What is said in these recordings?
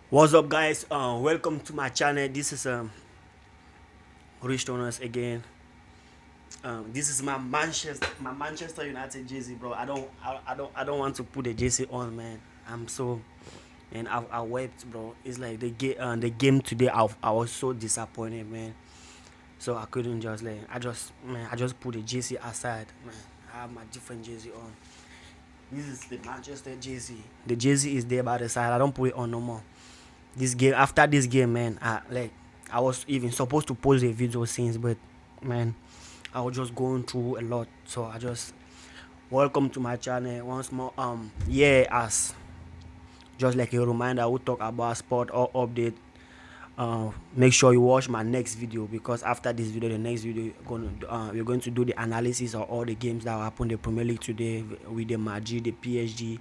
What's up, guys? Welcome to my channel. This is Rich Toners again. This is my Manchester United jersey, bro. I don't want to put the jersey on, man. I'm so and I wept, bro. It's like the game today. I was so disappointed, man. So I couldn't just like I just put the jersey aside, man. I have my different jersey on. This is the Manchester jersey. The jersey is there by the side. I don't put it on no more. This game after this game, man, I was even supposed to post a video since, but man, I was just going through a lot. So I just welcome to my channel once more. Yeah, as just like a reminder, we talk about sport or update. Make sure you watch my next video, because after this video, the next video we're going to do the analysis of all the games that happened in the Premier League today, with the Madrid, the PSG,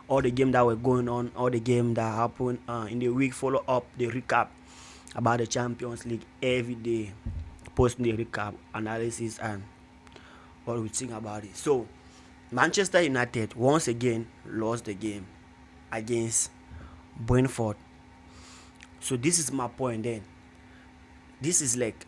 all the games that were going on, all the games that happened in the week. Follow up the recap about the Champions League every day, posting the recap analysis and what we think about it. So Manchester United once again lost the game against Brentford. So this is my point then. This is like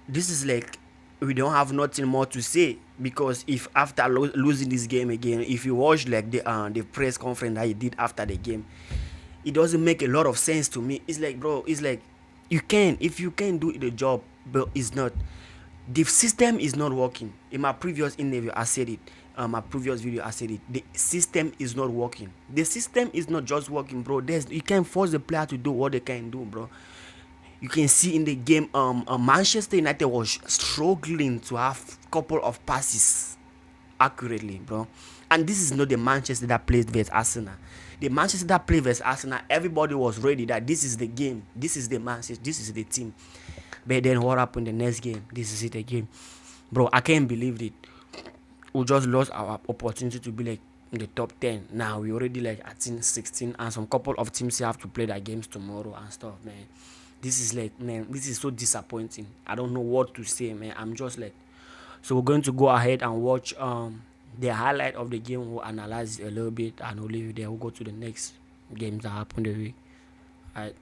this is like we don't have nothing more to say, because if after losing this game again, if you watch like the press conference that he did after the game, it doesn't make a lot of sense to me. It's like, bro, it's like if you can do the job, but it's not, the system is not working. In my previous interview I said it, my previous video I said it, the system is not working. The system is not just working, bro. You can't force the player to do what they can do, bro. You can see in the game, Manchester United was struggling to have couple of passes accurately, bro. And this is not the Manchester that plays versus Arsenal. The Manchester that plays versus Arsenal, everybody was ready that this is the game, this is the Manchester, this is the team. But then what happened the next game? This is it again, bro. I can't believe it. We just lost our opportunity to be like in the top 10. Now we already like at 16, and some couple of teams have to play their games tomorrow and stuff, man. This is like, man, this is so disappointing. I don't know what to say, man. I'm just like, so we're going to go ahead and watch the highlight of the game. We'll analyze it a little bit and we'll leave it there. We'll go to the next games that happen the week. Alright.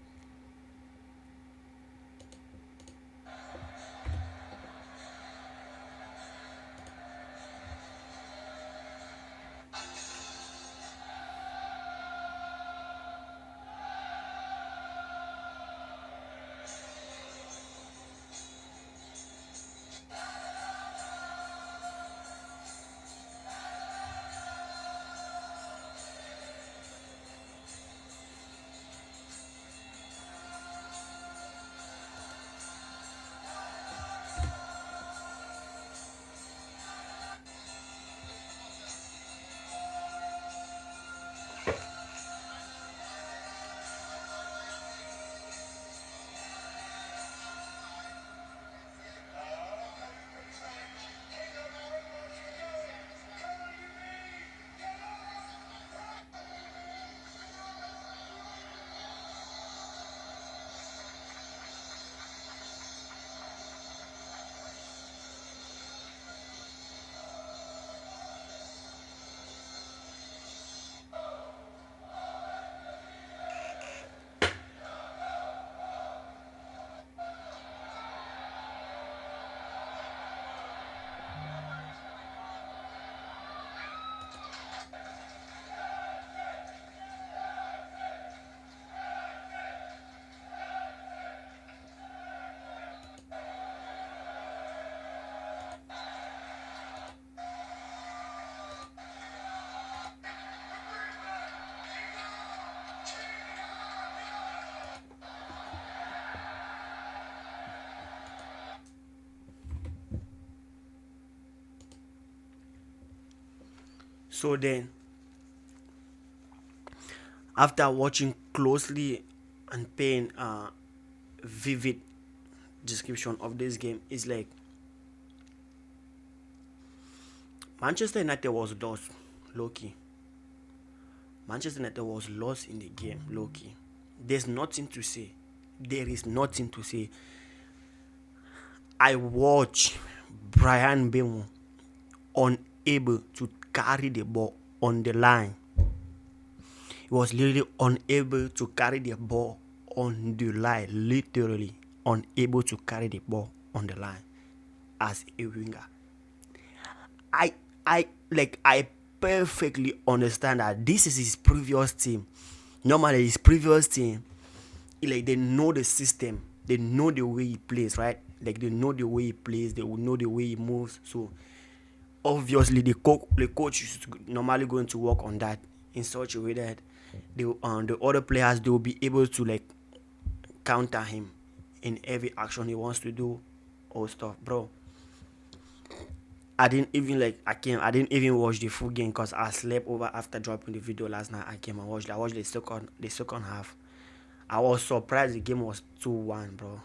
So then, after watching closely and paying vivid description of this game, is like Manchester United was lost, low key. Manchester United was lost in the game, low key. There's nothing to say. There is nothing to say. I watch Brian Bemo unable to carry the ball on the line. He was literally unable to carry the ball on the line, literally unable to carry the ball on the line as a winger. I I perfectly understand that this is his previous team. Normally his previous team, like they know the system, they know the way he plays, right? Like they know the way he plays, they will know the way he moves. So obviously the coach is normally going to work on that in such a way that the other players, they will be able to like counter him in every action he wants to do or stuff, bro. I didn't even watch the full game because I slept over after dropping the video last night. I watched the second half. I was surprised the game was 2-1, bro.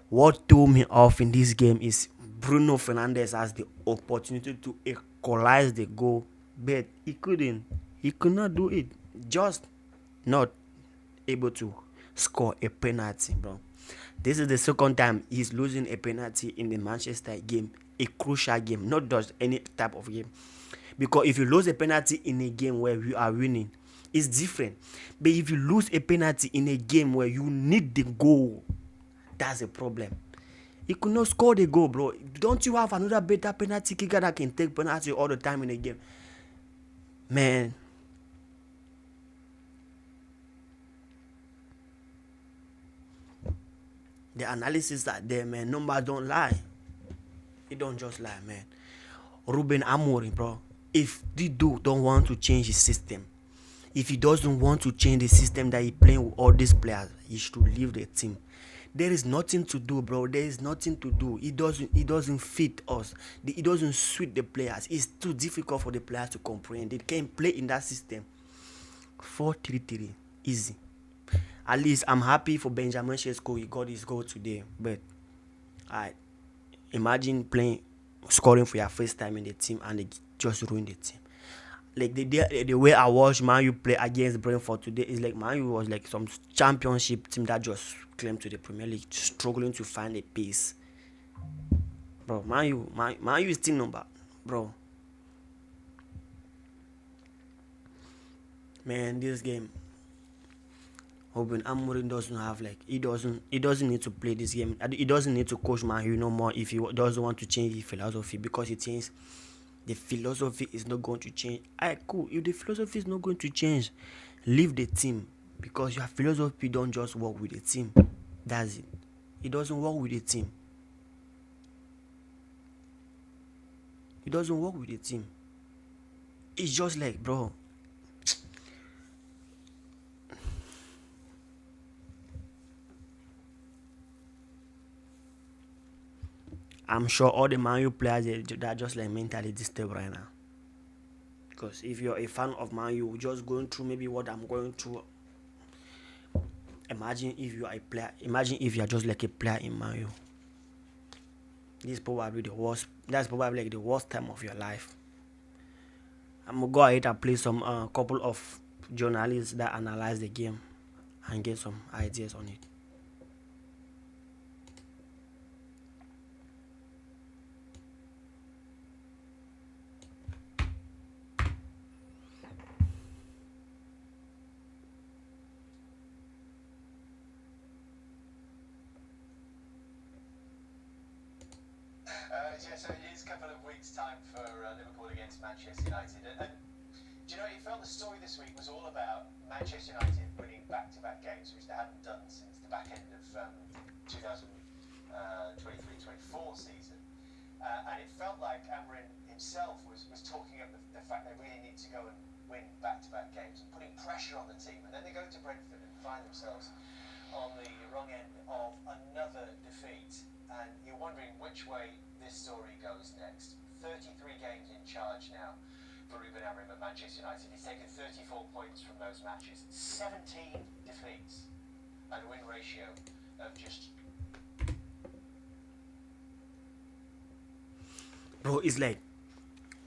What threw me off in this game is Bruno Fernandes has the opportunity to equalize the goal, but he couldn't. He could not do it. Just not able to score a penalty, bro. This is the second time he's losing a penalty in the Manchester game, a crucial game, not just any type of game. Because if you lose a penalty in a game where you are winning, it's different. But if you lose a penalty in a game where you need the goal, that's a problem. He could not score the goal, bro. Don't you have another better penalty kicker that can take penalty all the time in a game? Man. The analysis are there, man. Numbers don't lie. It don't just lie, man. Ruben Amorim, bro. If the dude don't want to change his system, if he doesn't want to change the system that he playing with all these players, he should leave the team. There is nothing to do, bro. There is nothing to do. It doesn't fit us. It doesn't suit the players. It's too difficult for the players to comprehend. They can't play in that system. 4-3-3, easy. At least I'm happy for Benjamin Sesko. He got his goal today. But I imagine scoring for your first time in the team and they just ruined the team. Like the way I watched Man U play against Brentford today is like Man U was like some championship team that just claimed to the Premier League, struggling to find a pace. Bro, Man U is still number, bro. Man, this game, Ruben Amorim doesn't have like he doesn't need to play this game. He doesn't need to coach Man U no more if he doesn't want to change his philosophy, because he thinks the philosophy is not going to change. Alright, cool. If the philosophy is not going to change, leave the team, because your philosophy don't just work with the team. That's it. It doesn't work with the team. It doesn't work with the team. It's just like, bro. I'm sure all the Man U players, they're just like mentally disturbed right now. Because if you're a fan of Man U, just going through maybe what I'm going through, imagine if you are a player. Imagine if you're just like a player in Man U. This is probably the worst. That's probably like the worst time of your life. I'm gonna go ahead and play some couple of journalists that analyze the game and get some ideas on it. Yeah, so it is a couple of weeks' time for Liverpool against Manchester United. And do you know, it felt the story this week was all about Manchester United winning back-to-back games, which they hadn't done since the back end of 2023-24 season. And it felt like Amorim himself was talking up the fact they really need to go and win back-to-back games and putting pressure on the team. And then they go to Brentford and find themselves on the wrong end of another defeat. And you're wondering which way this story goes next. 33 games in charge now for Ruben Amorim at Manchester United. He's taken 34 points from those matches, 17 defeats, and a win ratio of just... Bro, it's like,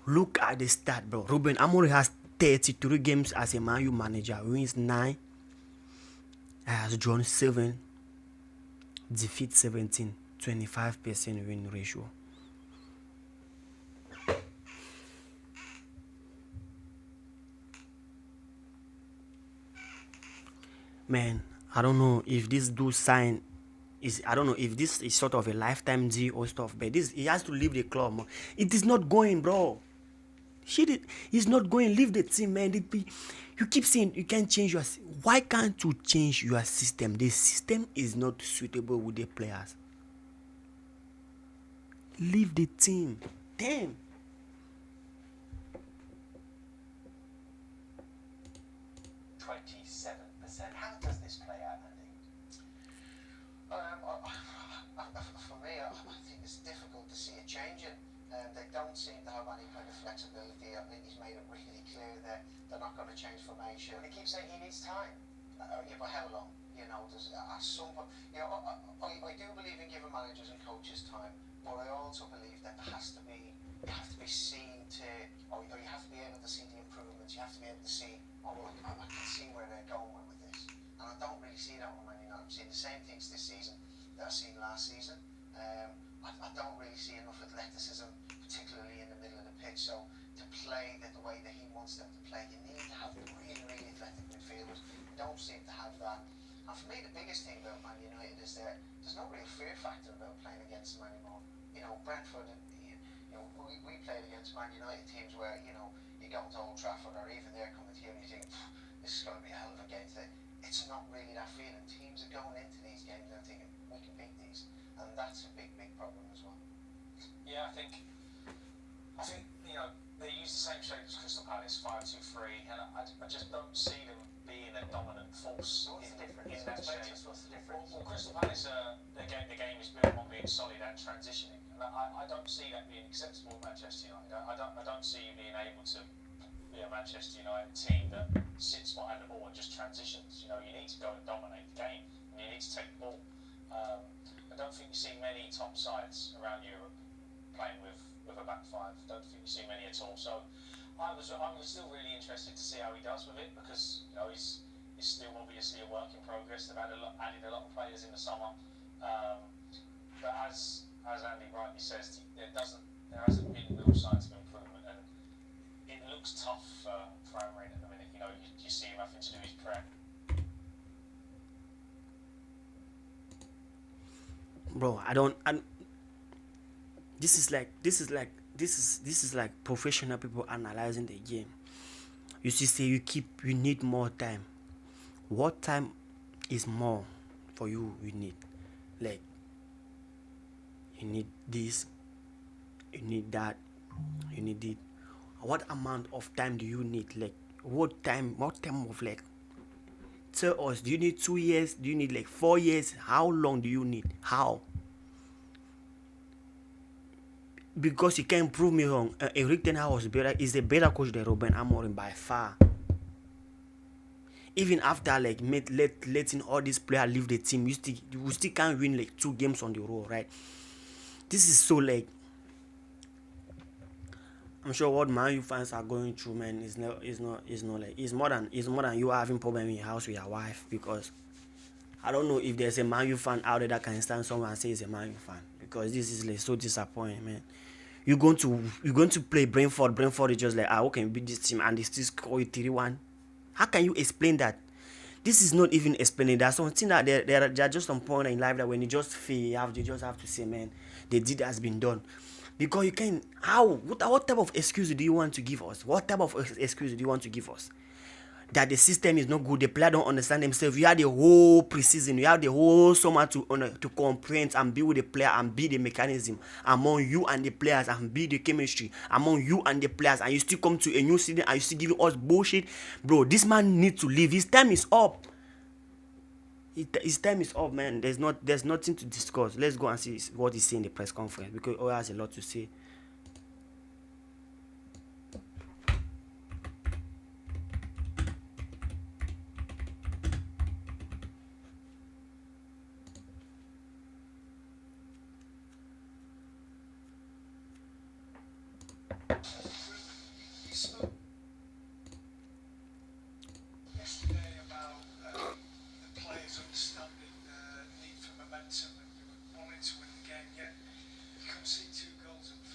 look at the stat, bro. Ruben Amorim has 33 games as a Man U manager. Wins 9, has drawn 7, defeat 17, 25% win ratio. man, I don't know if this dude sign is, I don't know if this is sort of a lifetime deal or stuff, but this, he has to leave the club, man. It is not going, bro. Shit, he's not going. Leave the team, man. You keep saying you can't change your. Why can't you change your system? The system is not suitable with the players. Leave the team. Damn. 27%. How does this play out, Andy? For me, I think it's difficult to see it changing. They don't seem to have any kind of flexibility. I think he's made it really clear that they're not going to change formation. He keeps saying he needs time. Yeah, but how long? You know, there's at some point. You know, I do believe in giving managers and coaches time, but I also believe that there has to be, you have to be seen to, or you have to be able to see the improvements. You have to be able to see, oh, well, I can see where they're going with this. And I don't really see that with Man United. I'm seeing the same things this season that I've seen last season. I don't really see enough athleticism, particularly in the middle of the pitch. So to play the way that he wants them to play, you need to have really, really athletic midfielders. You don't seem to have that. And for me, the biggest thing about Man United is that there's no real fear factor about playing against them anymore. You know, Brentford, we played against Man United teams where, you know, you go to Old Trafford or even they're coming here and you think, this is going to be a hell of a game today. It's not really that feeling. Teams are going into these games and thinking, we can beat these. And that's a big, big problem as well. Yeah, I think you know, they use the same shape as Crystal Palace, 5-2-3, and I just don't see them being a dominant force So what's the difference? in that shape. What's the difference? Well, Crystal Palace, the game is built on being solid and transitioning, and I don't see that being acceptable at Manchester United. I don't see you being able to be a Manchester United team that sits behind the ball and just transitions. You know, you need to go and dominate the game, and you need to take the ball. I don't think you see many top sides around Europe playing with a back five. I don't think you see many at all. So I was still really interested to see how he does with it, because you know he's still obviously a work in progress. They've added a lot of players in the summer, but as Andy rightly says, there hasn't been real signs of improvement, and it looks tough for Amorim at the minute. You know, you see him having to do his prep. Bro, this is like professional people analyzing the game. You see, say you need more time. What time is more for you? You need, like, you need this, you need that, you need it. What amount of time do you need? Like, what time of, like, tell us, do you need 2 years? Do you need like 4 years? How long do you need? How? Because you can prove me wrong. Eric Ten Hag is a better coach than Ruben Amorim by far. Even after like letting all these players leave the team, you still can't win like 2 games on the row, right? This is so, like, I'm sure what Man U fans are going through, man, is not like, it's more than you having problem in your house with your wife. Because I don't know if there's a Man U fan out there that can stand someone and say he's a Man U fan, because this is like so disappointing, man. You're going to play Brentford. Brentford is just like, how can you beat this team and they still score you 3-1? How can you explain that? This is not even explaining. There's something that there are just some point in life that when you just fail, you just have to say, man, the deed has been done. Because you can, what type of excuse do you want to give us? What type of excuse do you want to give us? That the system is not good, the player don't understand themselves. You had the whole preseason, you have the whole summer to comprehend and build the player and build the mechanism among you and the players and build the chemistry among you and the players, and you still come to a new season and you still giving us bullshit. Bro, this man needs to leave. His time is up. His time is up, man. There's nothing to discuss. Let's go and see what he said in the press conference, because he has a lot to say. You spoke yesterday about the players understanding the need for momentum and you were wanting to win the game, yet you couldn't see 2 goals in the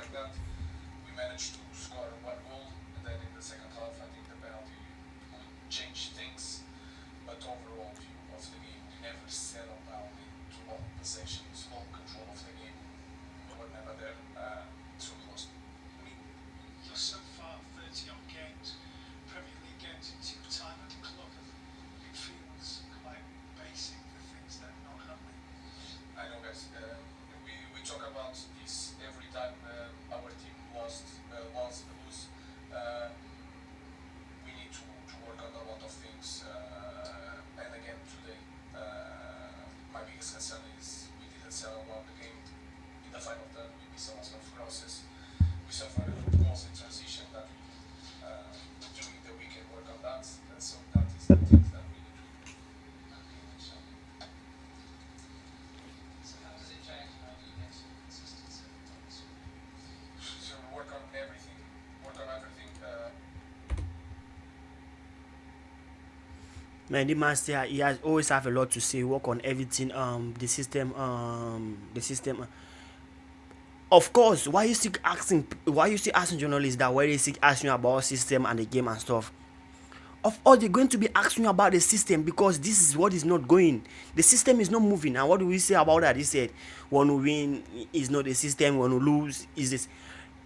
like that. We managed to score one goal, and then in the second half, I think the penalty would change things. But overall view of the game, we never settled down into long possessions, long control of the game. We were never there, so we lost. I mean, you're so far 30 odd games, Premier League games into your time at the club, and it feels quite basic, the things that are not happening. I know, guys. We talk about this every time our team lose. We need to work on a lot of things. And again, today, my biggest concern is we didn't settle well the game. In the final third, we missed a lot of crosses. We suffered goals in transition that during the week can work on that. So that is the things that we need to do. So how does it change? How do you get some consistency? So work on everything. Man, the master, he has always have a lot to say. Work on everything. The system. The system. Of course, why you still asking? Why you still asking journalists that? Why they still asking you about system and the game and stuff? Of course, they're going to be asking you about the system because this is what is not going. The system is not moving. And what do we say about that? He said, when we win is not the system. When we lose is this.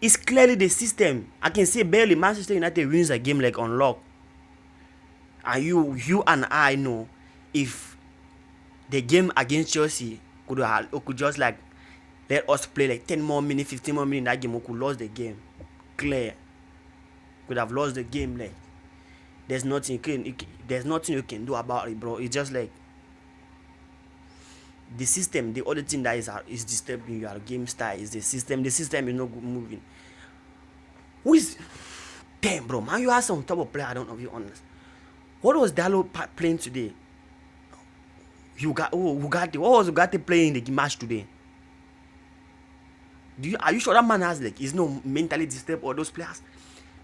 It's clearly the system. I can say barely Manchester United wins a game like on luck. And you and I know if the game against Chelsea could just like let us play like 10 more minutes, 15 more minutes in that game, we could lose the game. Clear. Could have lost the game. Like there's nothing you can do about it, bro. It's just like the system. The other thing that is disturbing your game style is the system. The system is not moving. Who is damn, bro? Man, you have some type of player. I don't know if you honest. What was Dalot playing today? What was Ugarte playing in the match today? Are you sure that man has like is no mentally disturbed or those players?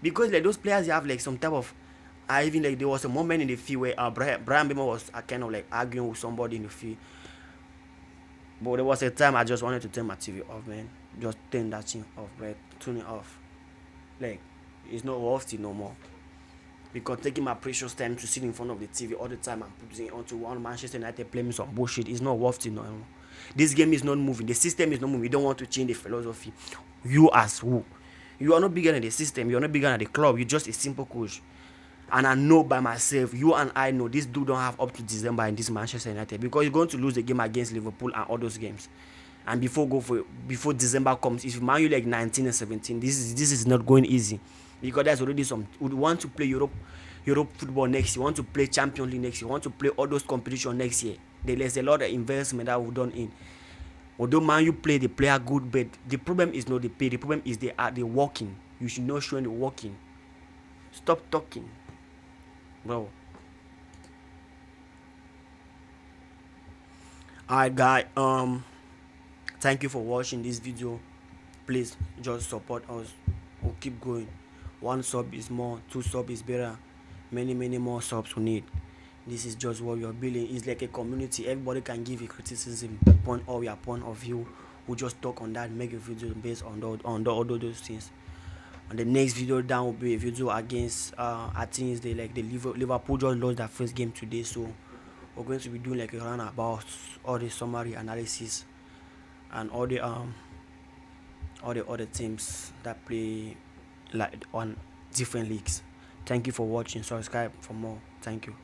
Because like those players you have like some type of even like there was a moment in the field where Brian Bima was kind of like arguing with somebody in the field. But there was a time I just wanted to turn my TV off, man. Just turn that thing off, right? Turn it off. Like it's not worth it no more. Because taking my precious time to sit in front of the TV all the time and putting it onto one Manchester United playing some bullshit is not worth it no more. This game is not moving. The system is not moving. You don't want to change the philosophy. You as who? You are not bigger than the system. You are not bigger than the club. You're just a simple coach. And I know by myself, you and I know this dude don't have up to December in this Manchester United because you're going to lose the game against Liverpool and all those games. And before December comes, if Man U like 19 and 17, this is not going easy. Because there's already some would want to play Europe football next year, want to play Champions League next year, want to play all those competitions next year. There's a lot of investment that we've done in. Although Man you play the player good, but the problem is not the pay, the problem is they working. You should not show the working. Stop talking. Bro. Alright guys, thank you for watching this video. Please just support us. We'll keep going. 1 sub is more, 2 sub is better. Many more subs we need. This is just what we are building. It's like a community. Everybody can give a criticism point of view. We'll just talk on that, make a video based on all those things. And the next video down will be a video against I think it's the Liverpool just lost their first game today, so we're going to be doing like a run about all the summary analysis and all the other teams that play like on different leagues. Thank you for watching. Subscribe for more. Thank you.